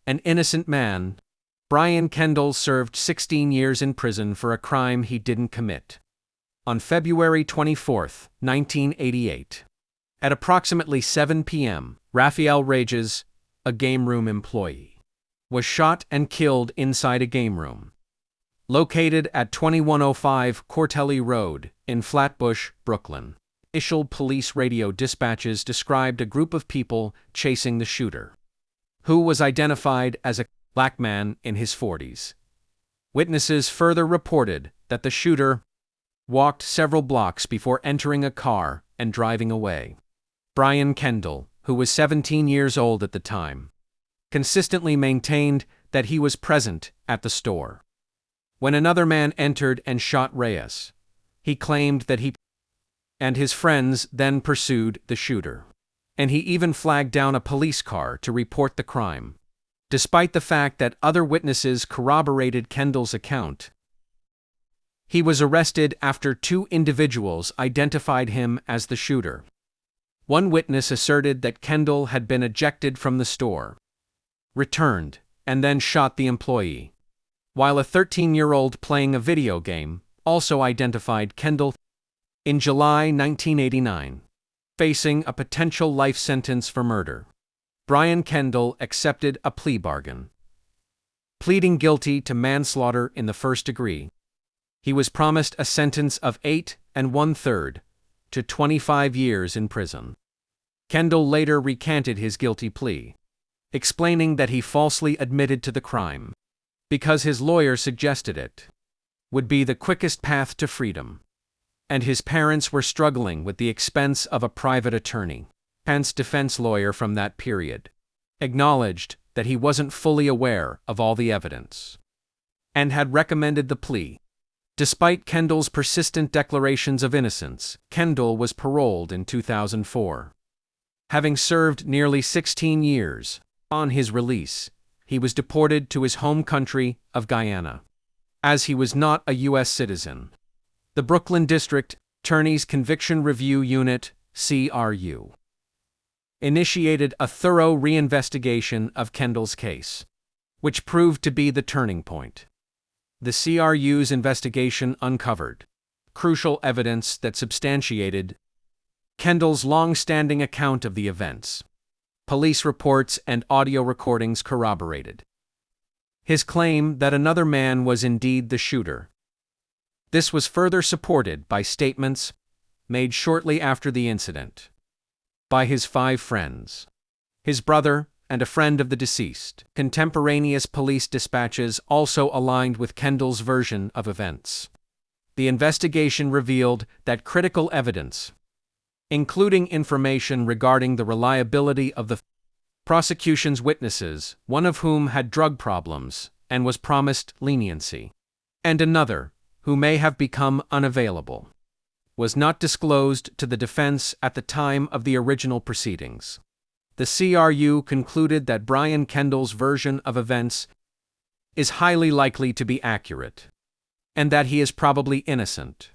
An innocent man, Brian Kendall served 16 years in prison for a crime he didn't commit. On February 24, 1988, at approximately 7 p.m., Rafael Reyes, a game room employee, was shot and killed inside a game room located at 2105 Cortelli Road in Flatbush, Brooklyn. Initial police radio dispatches described a group of people chasing the shooter, who was identified as a black man in his 40s. Witnesses further reported that the shooter walked several blocks before entering a car and driving away. Brian Kendall, who was 17 years old at the time, consistently maintained that he was present at the store when another man entered and shot Reyes. He claimed that he and his friends then pursued the shooter, and he even flagged down a police car to report the crime. Despite the fact that other witnesses corroborated Kendall's account, he was arrested after 2 individuals identified him as the shooter. One witness asserted that Kendall had been ejected from the store, returned, and then shot the employee, while a 13-year-old playing a video game also identified Kendall. In July 1989, facing a potential life sentence for murder, Brian Kendall accepted a plea bargain, pleading guilty to manslaughter in the first degree. He was promised a sentence of 8 1/3 to 25 years in prison. Kendall later recanted his guilty plea, explaining that he falsely admitted to the crime because his lawyer suggested it would be the quickest path to freedom, and his parents were struggling with the expense of a private attorney. Pence's defense lawyer from that period acknowledged that he wasn't fully aware of all the evidence and had recommended the plea. Despite Kendall's persistent declarations of innocence, Kendall was paroled in 2004. Having served nearly 16 years, on his release, he was deported to his home country of Guyana, as he was not a U.S. citizen. The Brooklyn District Attorney's Conviction Review Unit, CRU, initiated a thorough reinvestigation of Kendall's case, which proved to be the turning point. The CRU's investigation uncovered crucial evidence that substantiated Kendall's long-standing account of the events. Police reports and audio recordings corroborated his claim that another man was indeed the shooter. This was further supported by statements made shortly after the incident by his 5 friends, his brother, and a friend of the deceased. Contemporaneous police dispatches also aligned with Kendall's version of events. The investigation revealed that critical evidence, including information regarding the reliability of the prosecution's witnesses, one of whom had drug problems and was promised leniency, and another, who may have become unavailable, was not disclosed to the defense at the time of the original proceedings. The CRU concluded that Brian Kendall's version of events is highly likely to be accurate, and that he is probably innocent.